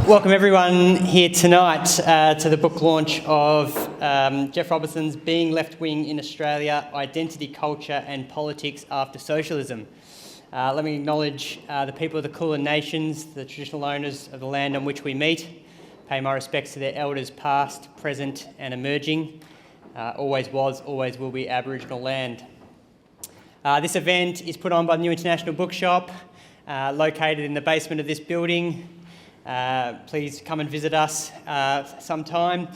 Welcome everyone here tonight to the book launch of Geoff Robinson's Being Left-Wing in Australia, Identity, Culture and Politics After Socialism. Let me acknowledge the people of the Kulin Nations, the traditional owners of the land on which we meet. Pay my respects to their elders past, present and emerging. Always was, always will be Aboriginal land. This event is put on by the new International Bookshop, located in the basement of this building. Please come and visit us sometime.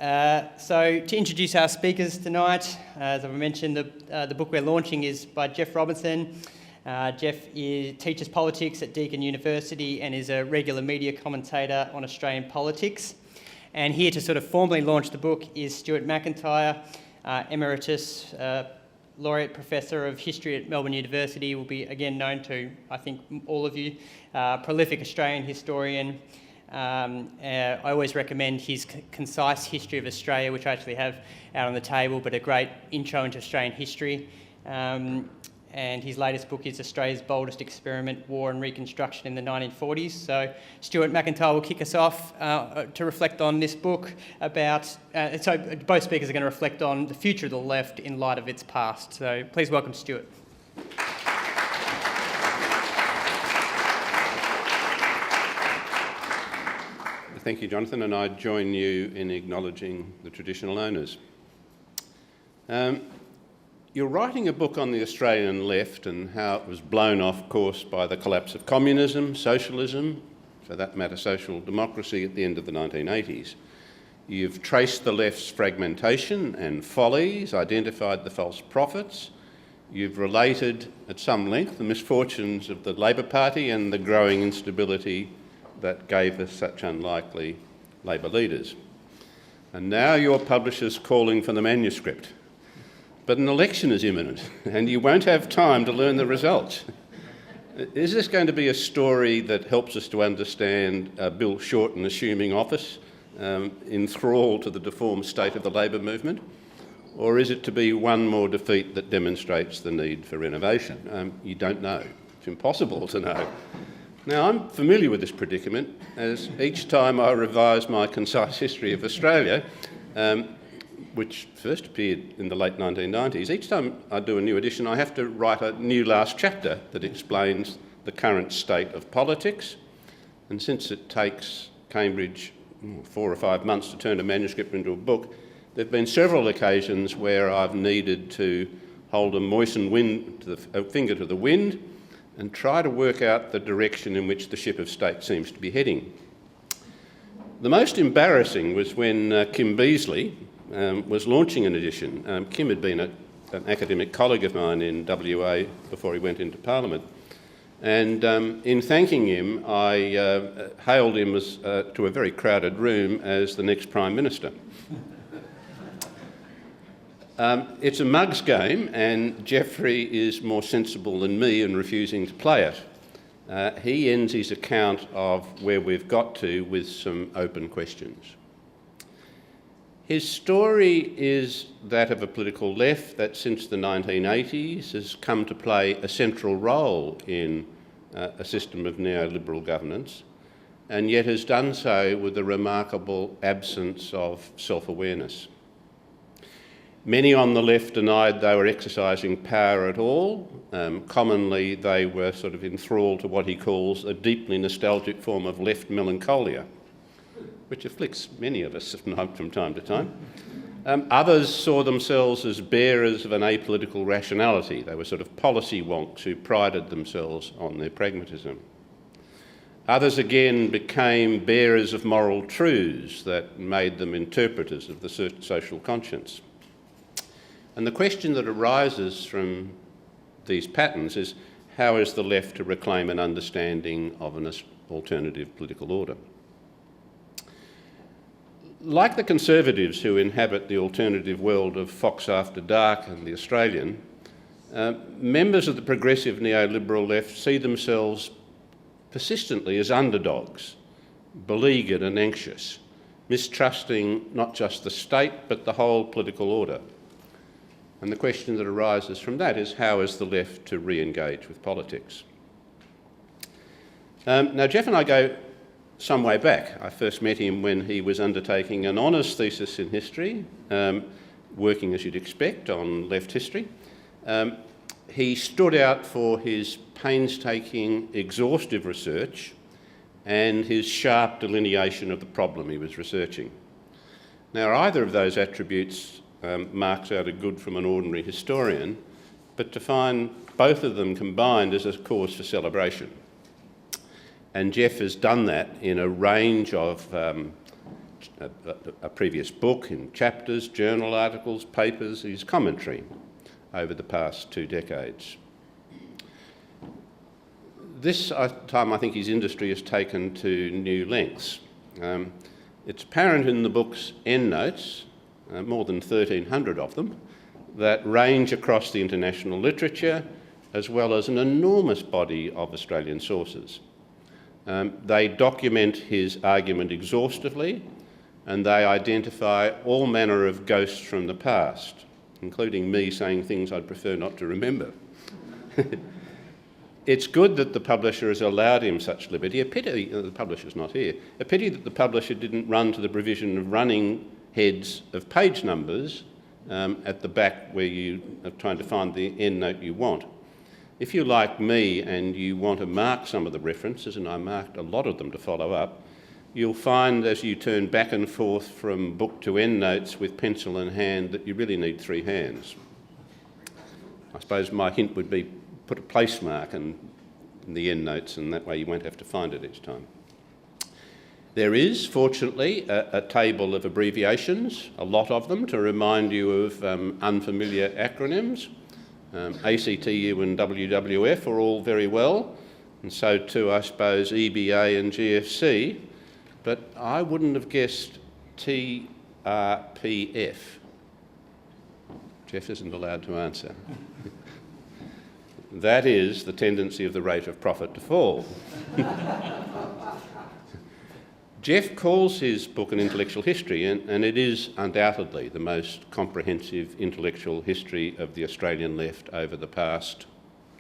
So to introduce our speakers tonight, as I mentioned, the book we're launching is by Geoff Robinson. Geoff teaches politics at Deakin University and is a regular media commentator on Australian politics. And here to sort of formally launch the book is Stuart Macintyre, Emeritus Laureate Professor of History at Melbourne University, will be again known to, I think, all of you. Prolific Australian historian. I always recommend his concise history of Australia, which I actually have out on the table, but a great intro into Australian history. And his latest book is Australia's Boldest Experiment, War and Reconstruction in the 1940s. So Stuart Macintyre will kick us off to reflect on this book about, so both speakers are going to reflect on the future of the left in light of its past. So please welcome Stuart. Thank you, Jonathan, and I join you in acknowledging the traditional owners. You're writing a book on the Australian left and how it was blown off course by the collapse of communism, socialism, for that matter social democracy at the end of the 1980s. You've traced the left's fragmentation and follies, identified the false prophets. You've related at some length the misfortunes of the Labor Party and the growing instability that gave us such unlikely Labor leaders. And now your publisher's calling for the manuscript. But an election is imminent and you won't have time to learn the results. Is this going to be a story that helps us to understand Bill Shorten assuming office, enthralled to the deformed state of the Labor movement? Or is it to be one more defeat that demonstrates the need for renovation? You don't know. It's impossible to know. Now, I'm familiar with this predicament, as each time I revise my concise history of Australia, which first appeared in the late 1990s, each time I do a new edition, I have to write a new last chapter that explains the current state of politics. And since it takes Cambridge 4 or 5 months to turn a manuscript into a book, there have been several occasions where I've needed to hold a moistened finger to the wind and try to work out the direction in which the ship of state seems to be heading. The most embarrassing was when Kim Beazley was launching an edition. Kim had been an academic colleague of mine in WA before he went into Parliament. And in thanking him, I hailed him to a very crowded room as the next Prime Minister. It's a mug's game, and Geoffrey is more sensible than me in refusing to play it. He ends his account of where we've got to with some open questions. His story is that of a political left that since the 1980s has come to play a central role in a system of neoliberal governance, and yet has done so with a remarkable absence of self-awareness. Many on the left denied they were exercising power at all. Commonly they were sort of enthralled to what he calls a deeply nostalgic form of left melancholia, which afflicts many of us from time to time. Others saw themselves as bearers of an apolitical rationality. They were sort of policy wonks who prided themselves on their pragmatism. Others again became bearers of moral truths that made them interpreters of the social conscience. And the question that arises from these patterns is, how is the left to reclaim an understanding of an alternative political order? Like the Conservatives who inhabit the alternative world of Fox After Dark and The Australian, members of the progressive neoliberal left see themselves persistently as underdogs, beleaguered and anxious, mistrusting not just the state but the whole political order. And the question that arises from that is, how is the left to re-engage with politics? Now, Geoff and I go some way back. I first met him when he was undertaking an honours thesis in history, working as you'd expect on left history. He stood out for his painstaking, exhaustive research and his sharp delineation of the problem he was researching. Now, either of those attributes marks out a good from an ordinary historian, but to find both of them combined is a cause for celebration. And Geoff has done that in a range of a previous book, in chapters, journal articles, papers, his commentary over the past 2 decades. This time I think his industry has taken to new lengths. It's apparent in the book's endnotes, more than 1,300 of them, that range across the international literature as well as an enormous body of Australian sources. They document his argument exhaustively, and they identify all manner of ghosts from the past, including me saying things I'd prefer not to remember. It's good that the publisher has allowed him such liberty. A pity the publisher's not here. A pity that the publisher didn't run to the provision of running heads of page numbers at the back where you are trying to find the endnote you want. If you're like me and you want to mark some of the references, and I marked a lot of them to follow up, you'll find as you turn back and forth from book to endnotes with pencil in hand that you really need 3 hands. I suppose my hint would be put a place mark in the endnotes, and that way you won't have to find it each time. There is, fortunately, a table of abbreviations, a lot of them, to remind you of unfamiliar acronyms. ACTU and WWF are all very well, and so too, I suppose, EBA and GFC, but I wouldn't have guessed TRPF. Geoff isn't allowed to answer. That is the tendency of the rate of profit to fall. Geoff calls his book an intellectual history, and it is undoubtedly the most comprehensive intellectual history of the Australian left over the past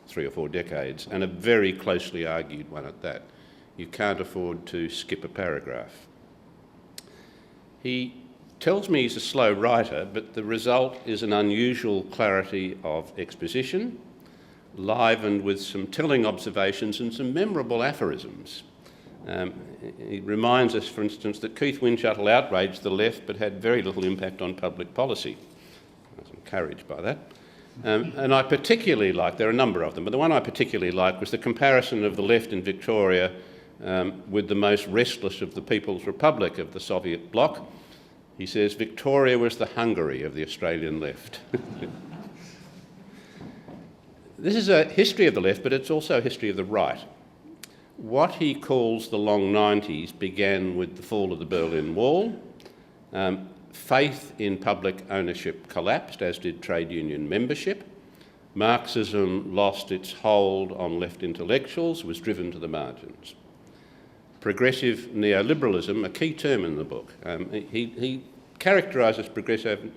3 or 4 decades, and a very closely argued one at that. You can't afford to skip a paragraph. He tells me he's a slow writer, but the result is an unusual clarity of exposition, livened with some telling observations and some memorable aphorisms. He reminds us, for instance, that Keith Windschuttle outraged the left but had very little impact on public policy. I was encouraged by that. And I particularly like, there are a number of them, but the one I particularly like was the comparison of the left in Victoria with the most restless of the People's Republic of the Soviet bloc. He says Victoria was the Hungary of the Australian left. This is a history of the left, but it's also a history of the right. What he calls the long 90s began with the fall of the Berlin Wall. Faith in public ownership collapsed, as did trade union membership. Marxism lost its hold on left intellectuals, was driven to the margins. Progressive neoliberalism, a key term in the book, he characterises progressive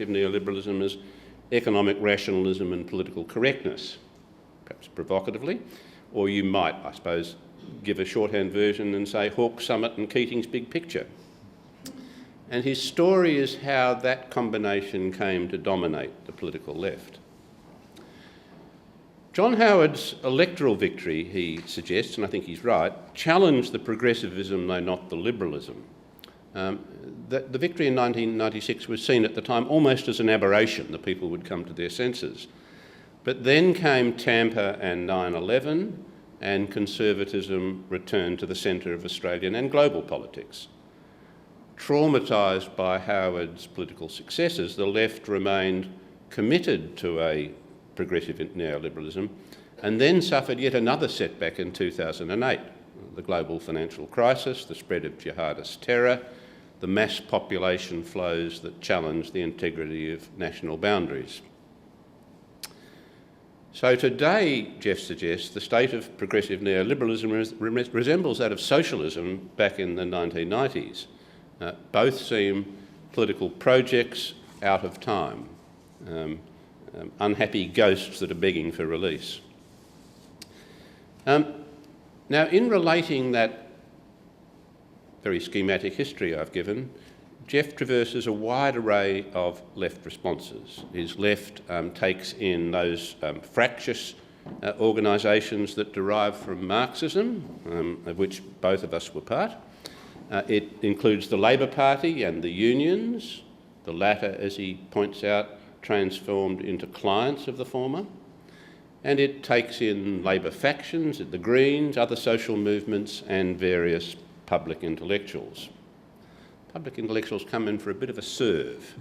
neoliberalism as economic rationalism and political correctness, perhaps provocatively. Or you might, I suppose, give a shorthand version and say Hawke, Summit and Keating's big picture. And his story is how that combination came to dominate the political left. John Howard's electoral victory, he suggests, and I think he's right, challenged the progressivism, though not the liberalism. The victory in 1996 was seen at the time almost as an aberration, the people would come to their senses. But then came Tampa and 9/11, and conservatism returned to the centre of Australian and global politics. Traumatised by Howard's political successes, the left remained committed to a progressive neoliberalism, and then suffered yet another setback in 2008, the global financial crisis, the spread of jihadist terror, the mass population flows that challenged the integrity of national boundaries. So today, Geoff suggests, the state of progressive neoliberalism resembles that of socialism back in the 1990s. Both seem political projects out of time, unhappy ghosts that are begging for release. Now, in relating that very schematic history I've given, Geoff traverses a wide array of left responses. His left takes in those fractious organisations that derive from Marxism, of which both of us were part. It includes the Labor Party and the unions, the latter, as he points out, transformed into clients of the former. And it takes in Labor factions, the Greens, other social movements and various public intellectuals. Public intellectuals come in for a bit of a serve.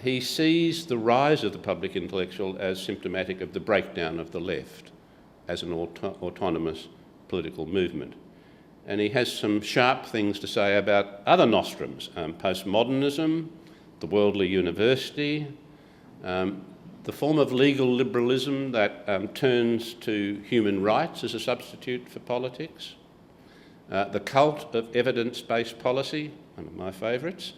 He sees the rise of the public intellectual as symptomatic of the breakdown of the left as an autonomous political movement. And he has some sharp things to say about other nostrums, postmodernism, the worldly university, the form of legal liberalism that turns to human rights as a substitute for politics, the cult of evidence-based policy, one of my favourites,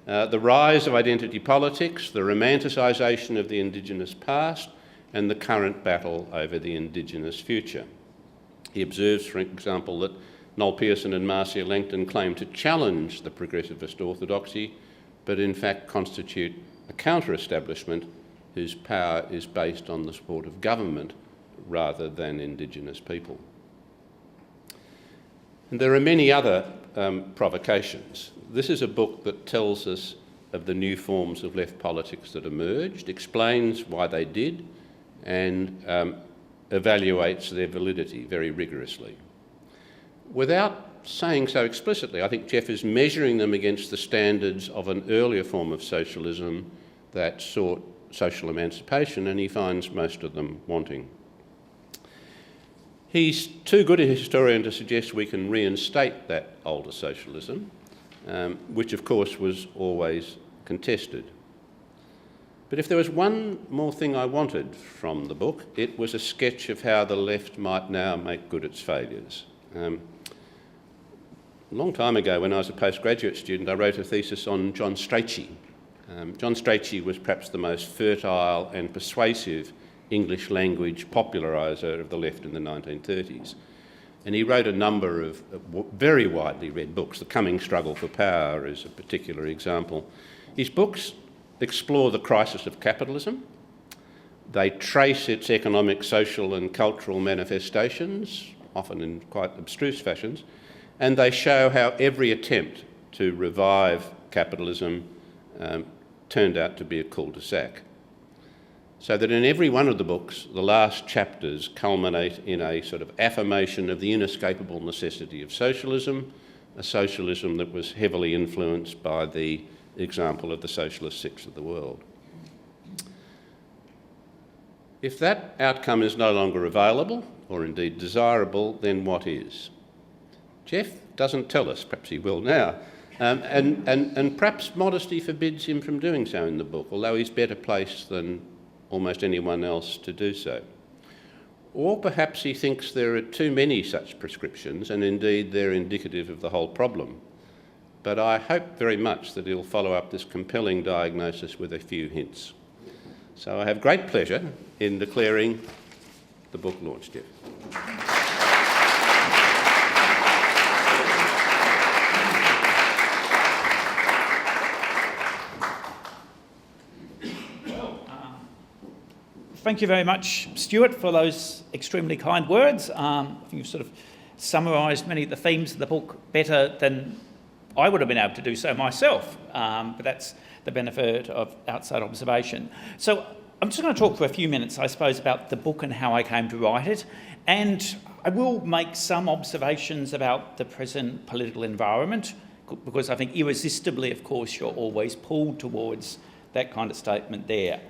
the rise of identity politics, the romanticisation of the Indigenous past, and the current battle over the Indigenous future. He observes, for example, that Noel Pearson and Marcia Langton claim to challenge the progressivist orthodoxy, but in fact constitute a counter-establishment whose power is based on the support of government rather than Indigenous people. And there are many other provocations. This is a book that tells us of the new forms of left politics that emerged, explains why they did, and evaluates their validity very rigorously. Without saying so explicitly, I think Geoff is measuring them against the standards of an earlier form of socialism that sought social emancipation, and he finds most of them wanting. He's too good a historian to suggest we can reinstate that older socialism, which of course was always contested. But if there was one more thing I wanted from the book, it was a sketch of how the left might now make good its failures. A long time ago, when I was a postgraduate student, I wrote a thesis on John Stretchy. John Stretchy was perhaps the most fertile and persuasive English language populariser of the left in the 1930s. And he wrote a number of very widely read books. The Coming Struggle for Power is a particular example. His books explore the crisis of capitalism. They trace its economic, social and cultural manifestations, often in quite abstruse fashions, and they show how every attempt to revive capitalism turned out to be a cul-de-sac. So that in every one of the books, the last chapters culminate in a sort of affirmation of the inescapable necessity of socialism, a socialism that was heavily influenced by the example of the socialist sects of the world. If that outcome is no longer available, or indeed desirable, then what is? Geoff doesn't tell us, perhaps he will now, and perhaps modesty forbids him from doing so in the book, although he's better placed than almost anyone else to do so. Or perhaps he thinks there are too many such prescriptions, and indeed they're indicative of the whole problem. But I hope very much that he'll follow up this compelling diagnosis with a few hints. So I have great pleasure in declaring the book launched, Geoff. Thank you very much, Stuart, for those extremely kind words. I think you've sort of summarised many of the themes of the book better than I would have been able to do so myself, but that's the benefit of outside observation. So I'm just going to talk for a few minutes, I suppose, about the book and how I came to write it, and I will make some observations about the present political environment, because I think irresistibly, of course, you're always pulled towards that kind of statement there.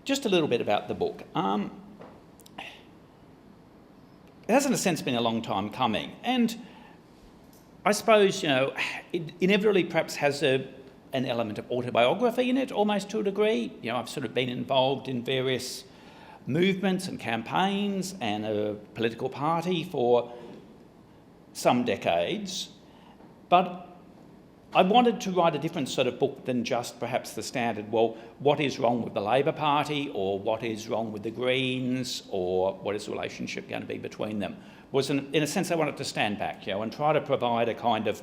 Just a little bit about the book. It has, in a sense, been a long time coming, and I suppose, it inevitably perhaps has an element of autobiography in it, almost to a degree. I've sort of been involved in various movements and campaigns and a political party for some decades, but I wanted to write a different sort of book than just perhaps the standard, well, what is wrong with the Labor Party, or what is wrong with the Greens, or what is the relationship going to be between them? In a sense, I wanted to stand back, and try to provide a kind of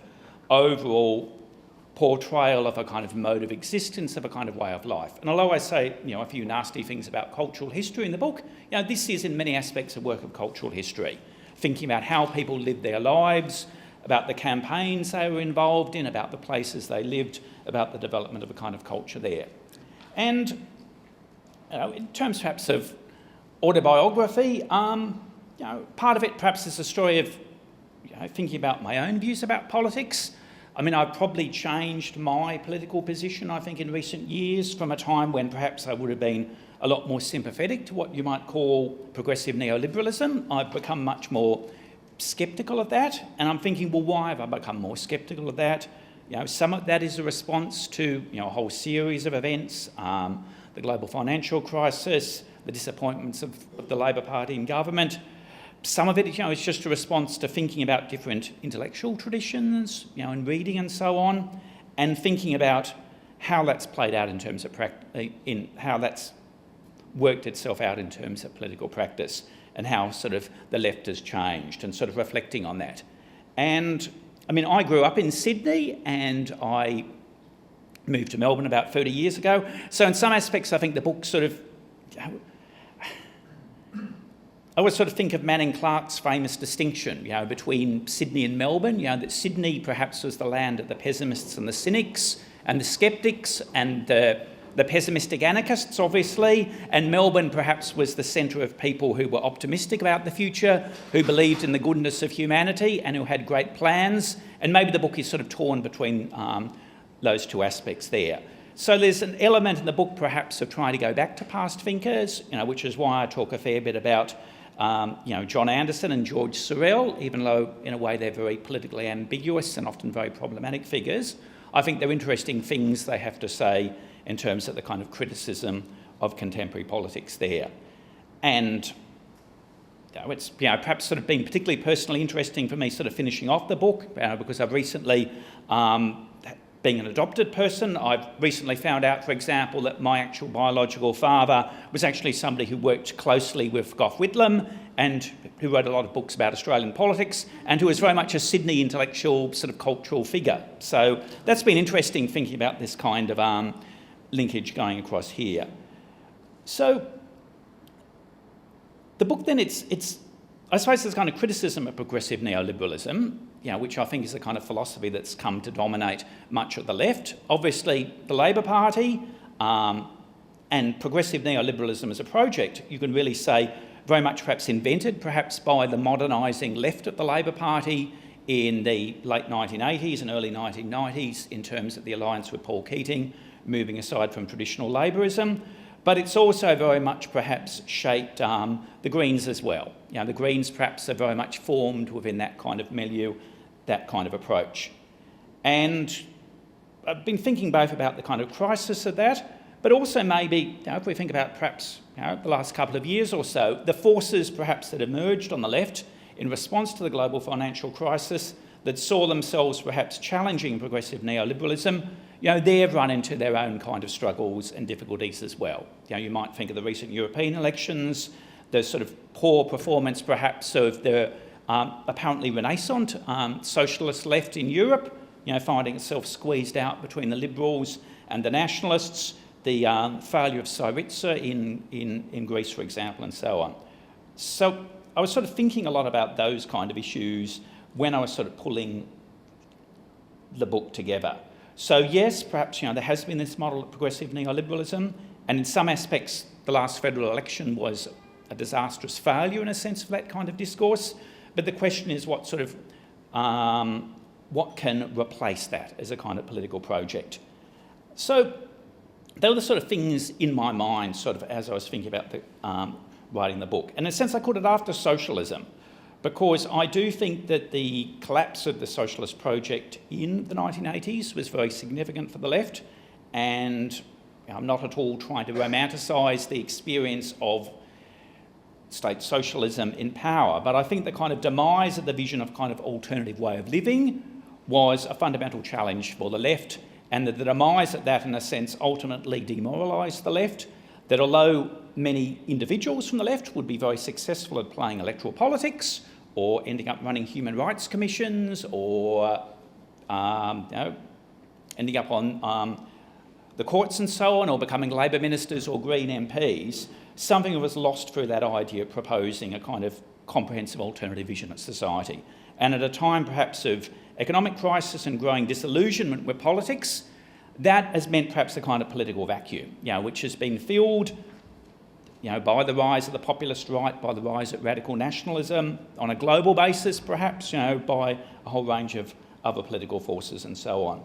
overall portrayal of a kind of mode of existence, of a kind of way of life. And although I say, a few nasty things about cultural history in the book, this is in many aspects a work of cultural history, thinking about how people lived their lives, about the campaigns they were involved in, about the places they lived, about the development of a kind of culture there. And in terms perhaps of autobiography, part of it perhaps is a story of thinking about my own views about politics. I mean, I've probably changed my political position, I think, in recent years, from a time when perhaps I would have been a lot more sympathetic to what you might call progressive neoliberalism. I've become much more sceptical of that, and I'm thinking, well, why have I become more sceptical of that? Some of that is a response to a whole series of events, the global financial crisis, the disappointments of the Labor Party in government. Some of it, is just a response to thinking about different intellectual traditions, and reading and so on, and thinking about how that's played out in terms of how that's worked itself out in terms of political practice, and how sort of the left has changed, and sort of reflecting on that. And I mean, I grew up in Sydney, and I moved to Melbourne about 30 years ago. So in some aspects, I think the book sort of, I always sort of think of Manning Clark's famous distinction, between Sydney and Melbourne, that Sydney perhaps was the land of the pessimists and the cynics and the sceptics and the pessimistic anarchists, obviously, and Melbourne perhaps was the centre of people who were optimistic about the future, who believed in the goodness of humanity and who had great plans, and maybe the book is sort of torn between those two aspects there. So there's an element in the book perhaps of trying to go back to past thinkers, which is why I talk a fair bit about John Anderson and George Sorel, even though in a way they're very politically ambiguous and often very problematic figures. I think they're interesting things they have to say in terms of the kind of criticism of contemporary politics there. And it's perhaps sort of been particularly personally interesting for me sort of finishing off the book because I've recently, being an adopted person, I've recently found out, for example, that my actual biological father was actually somebody who worked closely with Gough Whitlam and who wrote a lot of books about Australian politics and who was very much a Sydney intellectual sort of cultural figure. So that's been interesting thinking about this kind of linkage going across here. So the book then, it's I suppose there's kind of criticism of progressive neoliberalism, which I think is the kind of philosophy that's come to dominate much of the left. Obviously, the Labor Party and progressive neoliberalism as a project, you can really say, very much perhaps invented, perhaps by the modernising left of the Labor Party in the late 1980s and early 1990s in terms of the alliance with Paul Keating, moving aside from traditional Labourism. But it's also very much perhaps shaped the Greens as well. The Greens perhaps are very much formed within that kind of milieu, that kind of approach. And I've been thinking both about the kind of crisis of that, but also maybe, if we think about perhaps the last couple of years or so, the forces perhaps that emerged on the left in response to the global financial crisis that saw themselves perhaps challenging progressive neoliberalism, they've run into their own kind of struggles and difficulties as well. You might think of the recent European elections, the sort of poor performance perhaps of the apparently renaissance socialist left in Europe, finding itself squeezed out between the Liberals and the Nationalists, the failure of Syriza in Greece, for example, and so on. So I was sort of thinking a lot about those kind of issues when I was sort of pulling the book together. So yes, perhaps there has been this model of progressive neoliberalism, and in some aspects the last federal election was a disastrous failure in a sense for that kind of discourse. But the question is what sort of what can replace that as a kind of political project? So they were the sort of things in my mind sort of as I was thinking about writing the book. And in a sense I put it after socialism, because I do think that the collapse of the socialist project in the 1980s was very significant for the left, and I'm not at all trying to romanticise the experience of state socialism in power, but I think the kind of demise of the vision of kind of alternative way of living was a fundamental challenge for the left, and that the demise of that, in a sense, ultimately demoralised the left. That although many individuals from the left would be very successful at playing electoral politics, or ending up running human rights commissions, or ending up on the courts and so on, or becoming Labor ministers or Green MPs, something was lost through that idea of proposing a kind of comprehensive alternative vision of society. And at a time perhaps of economic crisis and growing disillusionment with politics, that has meant perhaps a kind of political vacuum, which has been filled by the rise of the populist right, by the rise of radical nationalism, on a global basis perhaps, by a whole range of other political forces and so on.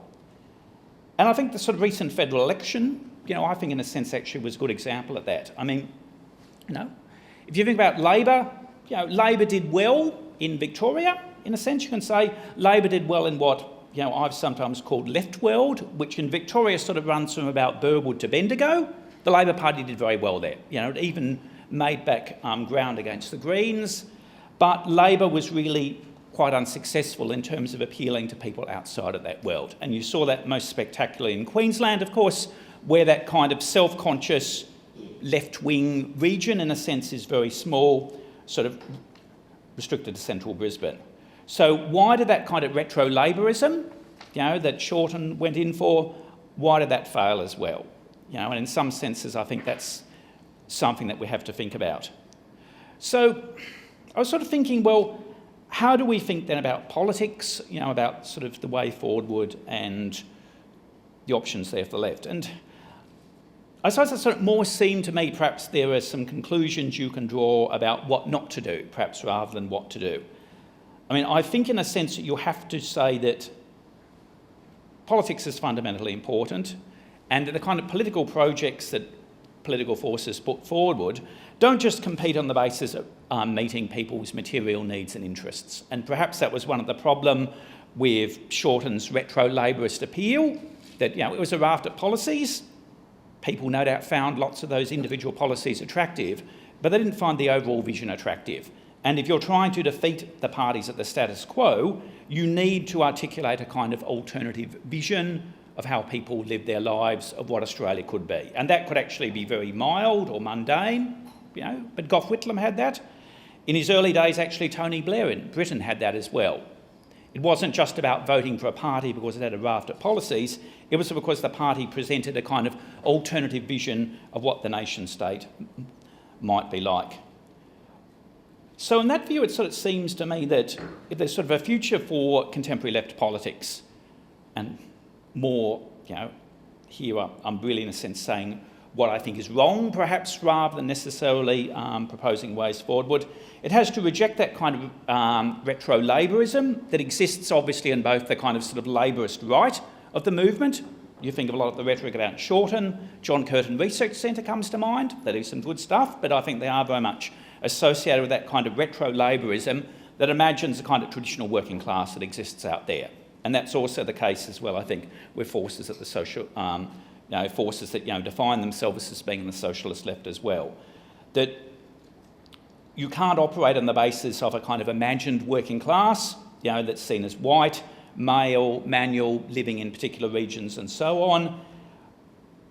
And I think the sort of recent federal election, I think in a sense actually was a good example of that. I mean, if you think about Labor, Labor did well in Victoria. In a sense, you can say Labor did well in what I've sometimes called left world, which in Victoria sort of runs from about Burwood to Bendigo. The Labor Party did very well there. It even made back ground against the Greens, but Labor was really quite unsuccessful in terms of appealing to people outside of that world. And you saw that most spectacularly in Queensland, of course, where that kind of self-conscious left-wing region, in a sense, is very small, sort of restricted to central Brisbane. So why did that kind of retro-Labourism, that Shorten went in for, why did that fail as well? And in some senses, I think that's something that we have to think about. So I was sort of thinking, well, how do we think then about politics, about sort of the way forward and the options there for the left? And I suppose it sort of more seemed to me perhaps there are some conclusions you can draw about what not to do, perhaps rather than what to do. I mean, I think in a sense that you have to say that politics is fundamentally important, and that the kind of political projects that political forces put forward don't just compete on the basis of meeting people's material needs and interests. And perhaps that was one of the problems with Shorten's retro-Labourist appeal, that it was a raft of policies. People no doubt found lots of those individual policies attractive, but they didn't find the overall vision attractive. And if you're trying to defeat the parties at the status quo, you need to articulate a kind of alternative vision of how people live their lives, of what Australia could be. And that could actually be very mild or mundane, but Gough Whitlam had that. In his early days, actually, Tony Blair in Britain had that as well. It wasn't just about voting for a party because it had a raft of policies, it was because the party presented a kind of alternative vision of what the nation state might be like. So in that view, it sort of seems to me that if there's sort of a future for contemporary left politics, and more, here I'm really in a sense saying what I think is wrong, perhaps, rather than necessarily proposing ways forward, it has to reject that kind of retro-Labourism that exists obviously in both the kind of sort of Labourist right of the movement. You think of a lot of the rhetoric about Shorten, John Curtin Research Centre comes to mind. They do some good stuff, but I think they are very much associated with that kind of retro-Labourism that imagines the kind of traditional working class that exists out there. And that's also the case as well, I think, with forces at the social, forces that define themselves as being in the socialist left as well. That you can't operate on the basis of a kind of imagined working class, that's seen as white, male, manual, living in particular regions and so on.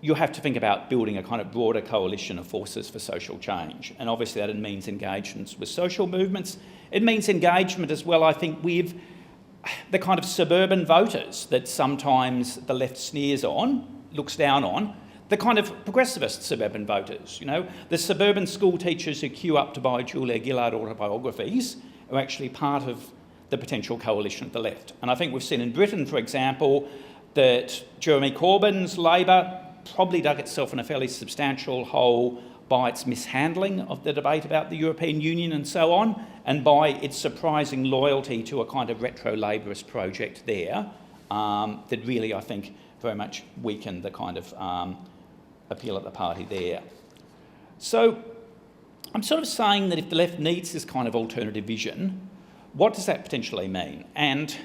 You have to think about building a kind of broader coalition of forces for social change. And obviously that means engagements with social movements. It means engagement as well, I think, with the kind of suburban voters that sometimes the left sneers on, looks down on, the kind of progressivist suburban voters, the suburban school teachers who queue up to buy Julia Gillard autobiographies are actually part of the potential coalition of the left. And I think we've seen in Britain, for example, that Jeremy Corbyn's Labor probably dug itself in a fairly substantial hole by its mishandling of the debate about the European Union and so on, and by its surprising loyalty to a kind of retro-Labourist project there that really, I think, very much weakened the kind of appeal of the party there. So I'm sort of saying that if the left needs this kind of alternative vision, what does that potentially mean? And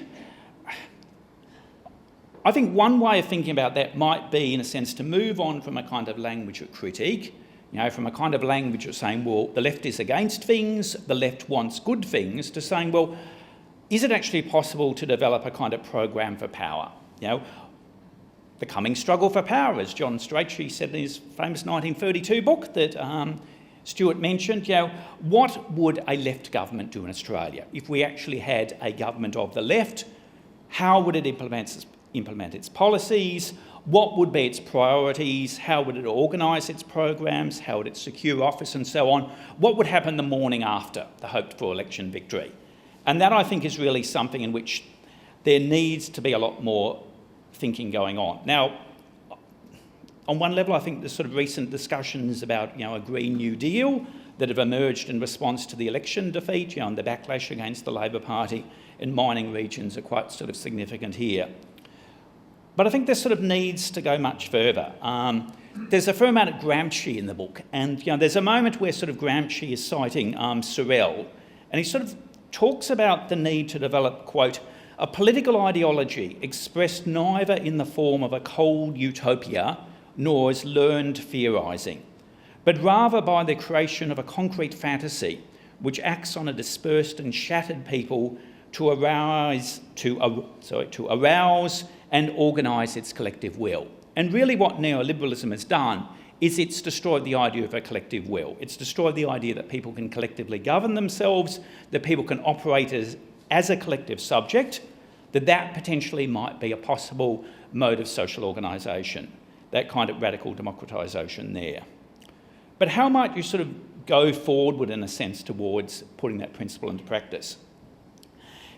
I think one way of thinking about that might be, in a sense, to move on from a kind of language of critique, from a kind of language of saying, well, the left is against things, the left wants good things, to saying, well, is it actually possible to develop a kind of program for power? The coming struggle for power, as John Stretchy said in his famous 1932 book that Stuart mentioned. What would a left government do in Australia? If we actually had a government of the left, how would it implement its policies? What would be its priorities? How would it organise its programs? How would it secure office and so on? What would happen the morning after the hoped-for election victory? And that, I think, is really something in which there needs to be a lot more thinking going on. Now, on one level, I think the sort of recent discussions about, a Green New Deal that have emerged in response to the election defeat, and the backlash against the Labor Party in mining regions are quite sort of significant here. But I think this sort of needs to go much further. There's a fair amount of Gramsci in the book, and there's a moment where sort of Gramsci is citing Sorel, and he sort of talks about the need to develop, quote, a political ideology expressed neither in the form of a cold utopia nor as learned theorising, but rather by the creation of a concrete fantasy which acts on a dispersed and shattered people to arouse and organise its collective will. And really what neoliberalism has done is it's destroyed the idea of a collective will. It's destroyed the idea that people can collectively govern themselves, that people can operate as a collective subject, that potentially might be a possible mode of social organisation, that kind of radical democratisation there. But how might you sort of go forward, in a sense, towards putting that principle into practice?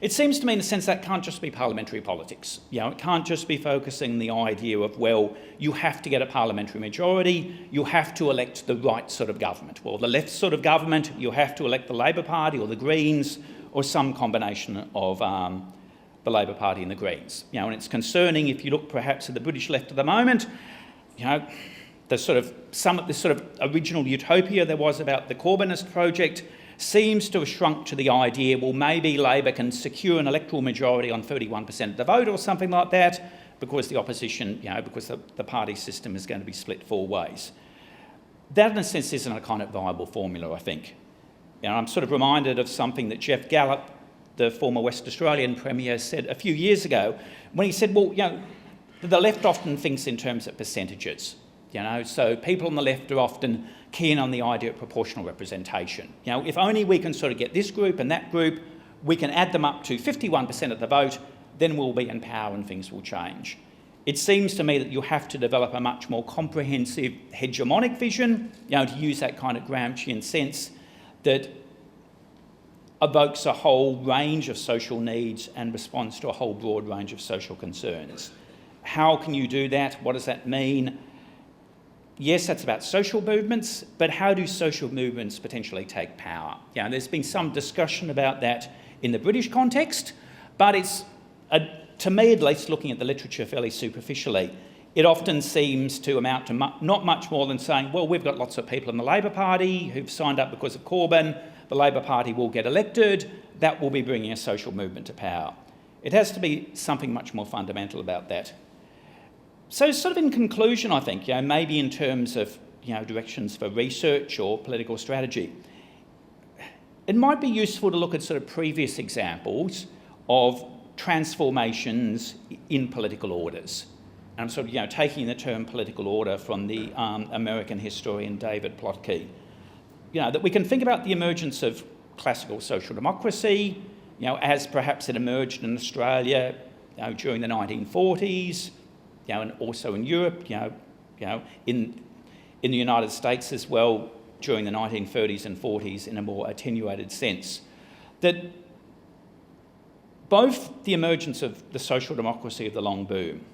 It seems to me, in a sense, that can't just be parliamentary politics. It can't just be focusing the idea of, well, you have to get a parliamentary majority, you have to elect the right sort of government. Well, the left sort of government, you have to elect the Labor Party or the Greens or some combination of the Labor Party and the Greens. And it's concerning if you look perhaps at the British left at the moment, this sort of original utopia there was about the Corbynist project seems to have shrunk to the idea, well, maybe Labor can secure an electoral majority on 31% of the vote or something like that, because the opposition, because the party system is going to be split four ways. That, in a sense, isn't a kind of viable formula, I think. I'm sort of reminded of something that Geoff Gallop, the former West Australian Premier, said a few years ago, when he said, well, the left often thinks in terms of percentages. So people on the left are often keen on the idea of proportional representation. If only we can sort of get this group and that group, we can add them up to 51% of the vote, then we'll be in power and things will change. It seems to me that you have to develop a much more comprehensive hegemonic vision, to use that kind of Gramscian sense that evokes a whole range of social needs and responds to a whole broad range of social concerns. How can you do that? What does that mean? Yes, that's about social movements, but how do social movements potentially take power? There's been some discussion about that in the British context, but it's, to me at least, looking at the literature fairly superficially, it often seems to amount to not much more than saying, well, we've got lots of people in the Labor Party who've signed up because of Corbyn, the Labor Party will get elected, that will be bringing a social movement to power. It has to be something much more fundamental about that. So sort of in conclusion, I think, maybe in terms of, directions for research or political strategy, it might be useful to look at sort of previous examples of transformations in political orders. And I'm sort of, taking the term political order from the American historian David Plotke. That we can think about the emergence of classical social democracy, as perhaps it emerged in Australia, during the 1940s, and also in Europe, in the United States as well, during the 1930s and 40s in a more attenuated sense. That both the emergence of the social democracy of the long boom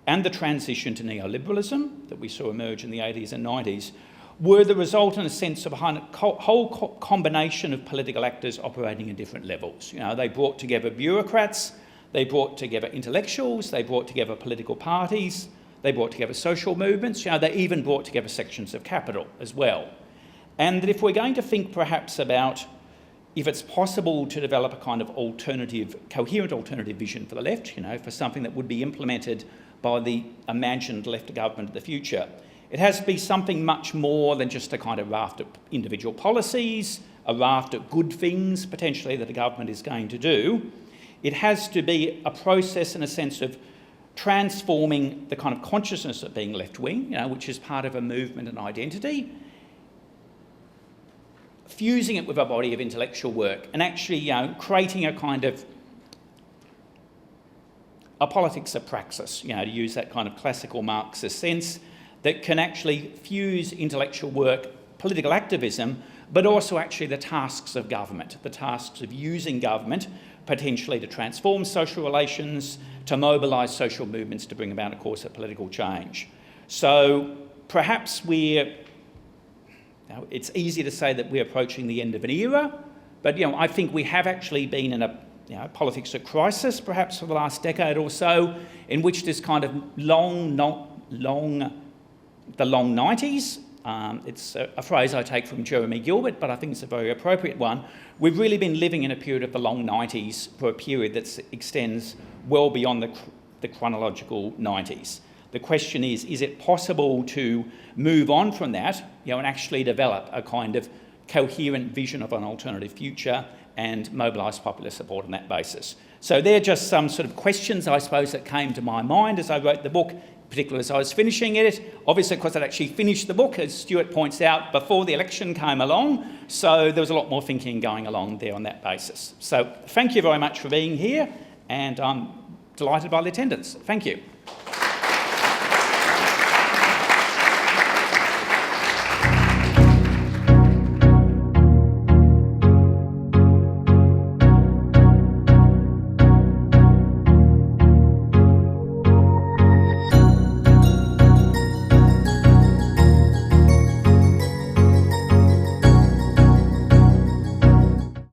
and the transition to neoliberalism that we saw emerge in the 80s and 90s were the result, in a sense, of a whole combination of political actors operating at different levels. They brought together bureaucrats, they brought together intellectuals, they brought together political parties, they brought together social movements, they even brought together sections of capital as well. And that if we're going to think perhaps about if it's possible to develop a kind of coherent alternative vision for the left, for something that would be implemented by the imagined left government of the future, it has to be something much more than just a kind of raft of individual policies, a raft of good things potentially that a government is going to do. It has to be a process in a sense of transforming the kind of consciousness of being left-wing, which is part of a movement and identity, fusing it with a body of intellectual work and actually creating a kind of a politics of praxis, to use that kind of classical Marxist sense, that can actually fuse intellectual work, political activism, but also actually the tasks of government, the tasks of using government potentially to transform social relations, to mobilise social movements to bring about a course of political change. So perhaps it's easy to say that we're approaching the end of an era, but I think we have actually been in a politics of crisis perhaps for the last decade or so, in which this kind of the long 90s, it's a phrase I take from Jeremy Gilbert, but I think it's a very appropriate one. We've really been living in a period of the long 90s for a period that extends well beyond the chronological 90s. The question is it possible to move on from that, and actually develop a kind of coherent vision of an alternative future and mobilise popular support on that basis? So they're just some sort of questions, I suppose, that came to my mind as I wrote the book, particularly as I was finishing it. Obviously, because I'd actually finished the book, as Stuart points out, before the election came along, so there was a lot more thinking going along there on that basis. So thank you very much for being here, and I'm delighted by the attendance. Thank you.